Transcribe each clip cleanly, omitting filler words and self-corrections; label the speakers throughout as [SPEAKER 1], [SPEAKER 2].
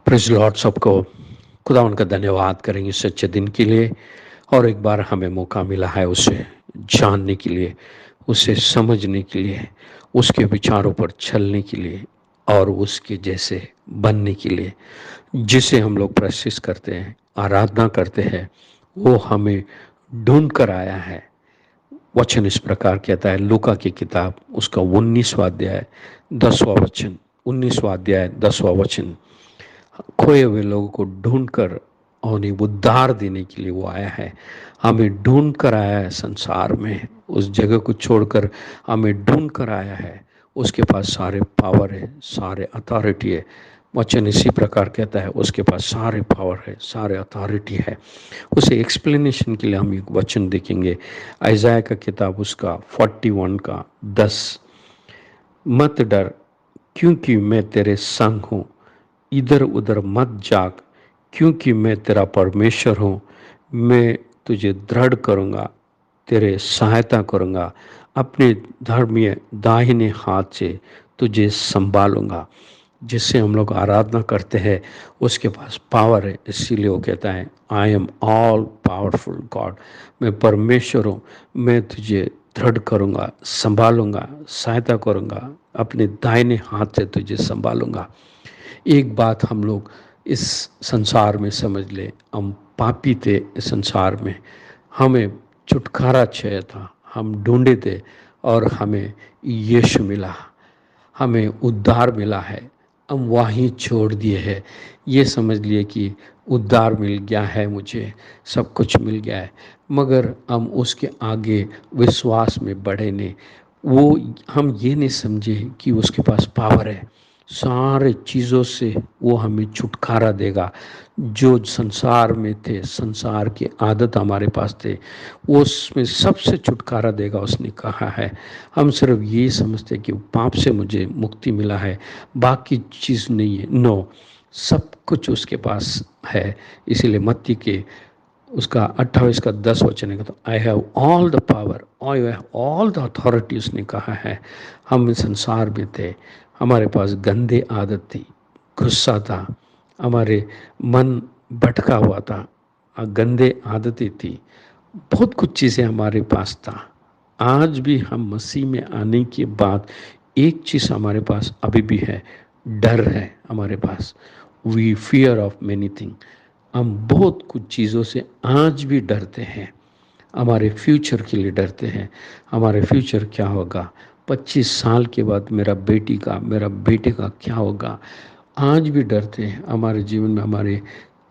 [SPEAKER 1] Praise Lord सबको खुदावंद का धन्यवाद करेंगे सच्चे दिन के लिए। और एक बार हमें मौका मिला है उसे जानने के लिए, उसे समझने के लिए, उसके विचारों पर चलने के लिए और उसके जैसे बनने के लिए। जिसे हम लोग प्रैक्टिस करते हैं, आराधना करते हैं, वो हमें ढूंढ कर आया है। वचन इस प्रकार कहता है, लूका की किताब उसका 19वां अध्याय 10वां वचन। 19वां अध्याय 10वां वचन, खोए हुए लोगों को ढूंढकर और उन्हें उद्धार देने के लिए वो आया है। हमें ढूंढ कर आया है संसार में, उस जगह को छोड़कर हमें ढूंढ कर आया है। उसके पास सारे पावर है, सारे अथॉरिटी है। वचन इसी प्रकार कहता है, उसके पास सारे पावर है, सारे अथॉरिटी है। उसे एक्सप्लेनेशन के लिए हम एक वचन देखेंगे, आइज़ाया का किताब उसका 41 का 10। मत डर, क्योंकि मैं तेरे संग हूँ। इधर उधर मत जाग, क्योंकि मैं तेरा परमेश्वर हूँ। मैं तुझे दृढ़ करूँगा, तेरे सहायता करूँगा, अपने धर्मीय दाहिने हाथ से तुझे संभालूंगा। जिससे हम लोग आराधना करते हैं, उसके पास पावर है। इसीलिए वो कहता है, I am all powerful God. मैं परमेश्वर हूँ, मैं तुझे दृढ़ करूँगा, संभालूंगा, सहायता करूँगा, अपने दाहिने हाथ से तुझे संभालूंगा। एक बात हम लोग इस संसार में समझ ले, हम पापी थे इस संसार में, हमें छुटकारा चाहिए था, हम ढूंढे थे और हमें यीशु मिला, हमें उद्धार मिला है। हम वहीं छोड़ दिए हैं, ये समझ लिए कि उद्धार मिल गया है, मुझे सब कुछ मिल गया है, मगर हम उसके आगे विश्वास में बढ़े नहीं। वो हम ये नहीं समझे कि उसके पास पावर है, सारे चीज़ों से वो हमें छुटकारा देगा। जो संसार में थे, संसार की आदत हमारे पास थे, वो उसमें सबसे छुटकारा देगा उसने कहा है। हम सिर्फ ये समझते कि पाप से मुझे मुक्ति मिला है, बाकी चीज़ नहीं है। नो, सब कुछ उसके पास है। इसीलिए मत्ती के उसका 28 का 10 वचन है, तो I have all the power, I have all the authority उसने कहा है। हम इस संसार में थे, हमारे पास गंदे आदत थी, गुस्सा था, हमारे मन भटका हुआ था, गंदे आदतें थी, बहुत कुछ चीज़ें हमारे पास था। आज भी हम मसीह में आने के बाद एक चीज़ हमारे पास अभी भी है, डर है हमारे पास। We fear of many thing. हम बहुत कुछ चीज़ों से आज भी डरते हैं। हमारे फ्यूचर के लिए डरते हैं, हमारे फ्यूचर क्या होगा, 25 साल के बाद मेरा बेटी का, मेरा बेटे का क्या होगा। आज भी डरते हैं। हमारे जीवन में हमारे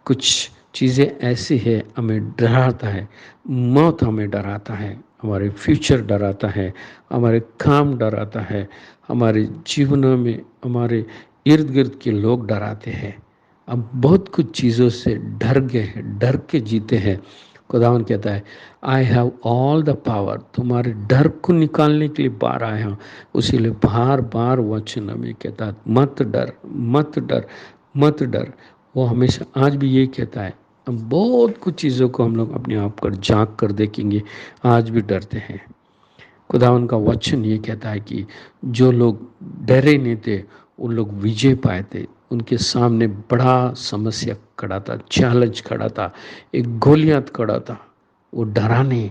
[SPEAKER 1] कुछ चीज़ें ऐसी है, हमें डराता है। मौत हमें डराता है, हमारे फ्यूचर डराता है, हमारे काम डराता है, हमारे जीवनों में हमारे इर्द गिर्द के लोग डराते हैं। अब बहुत कुछ चीज़ों से डर गए हैं, डर के जीते हैं। खुदावन कहता है, I have all the power. तुम्हारे डर को निकालने के लिए बाहर आया हूँ। उसीलिए बार बार वचन हमें कहता है, मत डर, मत डर, मत डर। वो हमेशा आज भी ये कहता है। हम बहुत कुछ चीज़ों को हम लोग अपने आप पर झांक कर देखेंगे, आज भी डरते हैं। खुदावन का वचन ये कहता है कि जो लोग डरे नहीं थे, उन लोग विजय पाए थे। उनके सामने बड़ा समस्या खड़ा था, चैलेंज खड़ा था, एक गोलियत खड़ा था। वो डरा नहीं,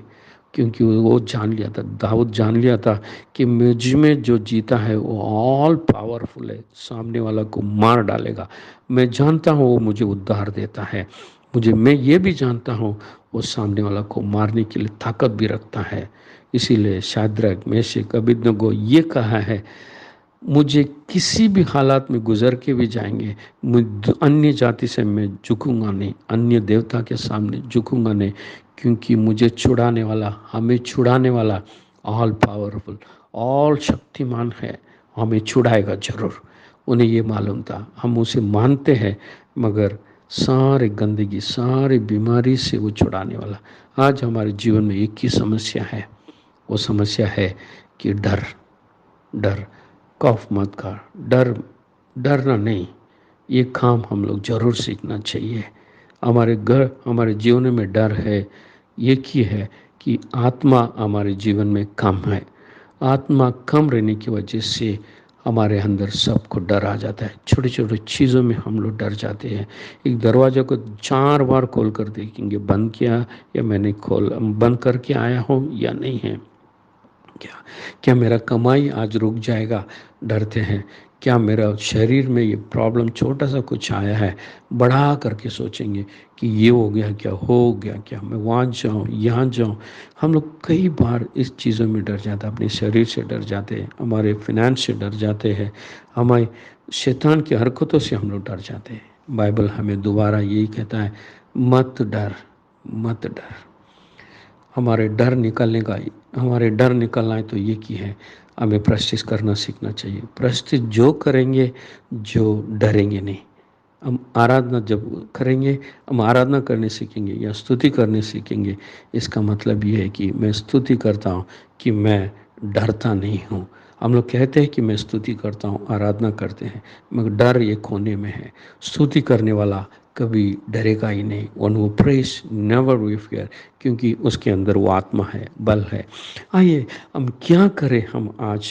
[SPEAKER 1] क्योंकि वो जान लिया था, दाऊद जान लिया था कि मुझ में जो जीता है वो ऑल पावरफुल है, सामने वाला को मार डालेगा। मैं जानता हूँ वो मुझे उद्धार देता है। मैं ये भी जानता हूँ वो सामने वाला को मारने के लिए ताकत भी रखता है। इसीलिए शाद्रक, मेशक, अबेदनगो ये कहा है, मुझे किसी भी हालात में गुजर के भी जाएंगे, अन्य जाति से मैं झुकूंगा नहीं, अन्य देवता के सामने झुकूंगा नहीं, क्योंकि मुझे छुड़ाने वाला, हमें छुड़ाने वाला ऑल पावरफुल, ऑल शक्तिमान है। हमें छुड़ाएगा जरूर। उन्हें ये मालूम था, हम उसे मानते हैं, मगर सारे गंदगी, सारी बीमारी से वो छुड़ाने वाला। आज हमारे जीवन में एक ही समस्या है, वो समस्या है कि डर। डर, खौफ मत कर, डर, डरना नहीं। ये काम हम लोग जरूर सीखना चाहिए। हमारे घर, हमारे जीवन में डर है, एक ही है कि आत्मा हमारे जीवन में कम है। आत्मा कम रहने की वजह से हमारे अंदर सबको डर आ जाता है, छोटी छोटी चीज़ों में हम लोग डर जाते हैं। एक दरवाजे को 4 बार खोल कर देखेंगे, बंद किया या मैंने बंद करके आया हूँ या नहीं है, क्या क्या मेरा कमाई आज रुक जाएगा, डरते हैं। क्या मेरा शरीर में ये प्रॉब्लम छोटा सा कुछ आया है, बढ़ा करके सोचेंगे कि ये हो गया क्या, हो गया क्या, मैं वहाँ जाऊँ यहाँ जाऊँ। हम लोग कई बार इस चीज़ों में डर जाते हैं, अपने शरीर से डर जाते हैं, हमारे फिनेंस से डर जाते हैं, हमारे शैतान की हरकतों से हम लोग डर जाते हैं। बाइबल हमें दोबारा यही कहता है, मत डर, मत डर। हमारे डर निकलना है तो ये की है, हमें प्रैक्टिस करना सीखना चाहिए। प्रैक्टिस जो करेंगे, जो डरेंगे नहीं। हम आराधना जब करेंगे, हम आराधना करने सीखेंगे या स्तुति करने सीखेंगे, इसका मतलब ये है कि मैं स्तुति करता हूँ कि मैं डरता नहीं हूँ। हम लोग कहते हैं कि मैं स्तुति करता हूँ, आराधना करते हैं, मगर डर ये कोने में है। स्तुति करने वाला कभी डरेगा ही नहीं। One who prays never we fear, क्योंकि उसके अंदर वो आत्मा है, बल है। आइए हम क्या करें, हम आज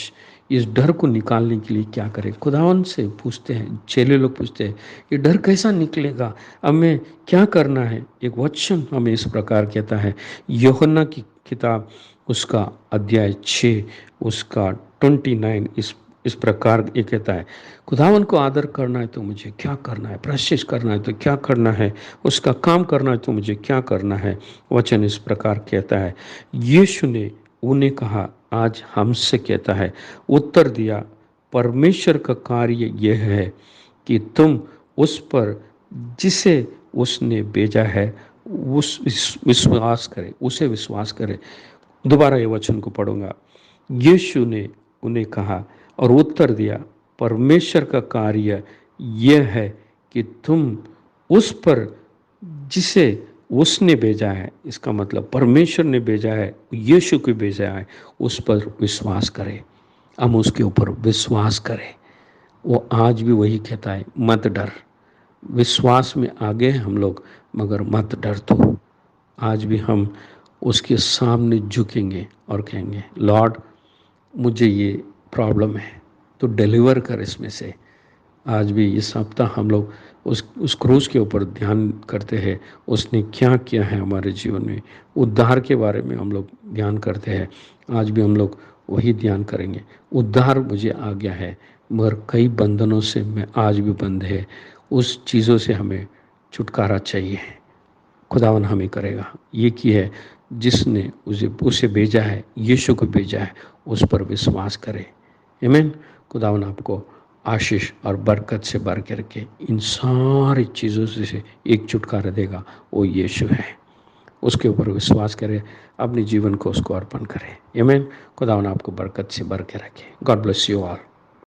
[SPEAKER 1] इस डर को निकालने के लिए क्या करें। खुदावन से पूछते हैं, चेले लोग पूछते हैं ये डर कैसा निकलेगा, हमें क्या करना है। एक वचन हमें इस प्रकार कहता है, यूहन्ना की किताब उसका अध्याय 6 उसका 29 इस प्रकार ये कहता है, खुदावन को आदर करना है तो मुझे क्या करना है, प्रशिश करना है तो क्या करना है, उसका काम करना है तो मुझे क्या करना है। वचन इस प्रकार कहता है, यीशु ने उन्हें कहा, आज हमसे कहता है, उत्तर दिया, परमेश्वर का कार्य यह है कि तुम उस पर जिसे उसने भेजा है उस विश्वास करे, उसे विश्वास करे। दोबारा ये वचन को पढ़ूंगा। यीशु ने उन्हें कहा और उत्तर दिया, परमेश्वर का कार्य यह है कि तुम उस पर जिसे उसने भेजा है, इसका मतलब परमेश्वर ने भेजा है, यीशु को भेजा है, उस पर विश्वास करें। हम उसके ऊपर विश्वास करें। वो आज भी वही कहता है, मत डर। विश्वास में आगे हैं हम लोग, मगर मत डर। तो आज भी हम उसके सामने झुकेंगे और कहेंगे, लॉर्ड मुझे ये प्रॉब्लम है, तो डिलीवर कर इसमें से। आज भी इस हफ्ता हम लोग उस क्रूज के ऊपर ध्यान करते हैं, उसने क्या किया है हमारे जीवन में, उद्धार के बारे में हम लोग ध्यान करते हैं। आज भी हम लोग वही ध्यान करेंगे। उद्धार मुझे आ गया है, मगर कई बंधनों से मैं आज भी बंद है, उस चीज़ों से हमें छुटकारा चाहिए। खुदावन हमें करेगा। ये की है जिसने उसे भेजा है, यीशु को भेजा है, उस पर विश्वास करें। आमीन। खुदावन आपको आशीष और बरकत से भर के रखे, इन सारी चीज़ों से एक छुटकारा देगा, वो यीशु है। उसके ऊपर विश्वास करें, अपने जीवन को उसको अर्पण करें। आमीन। खुदावन आपको बरकत से भर के रखे। God bless you all.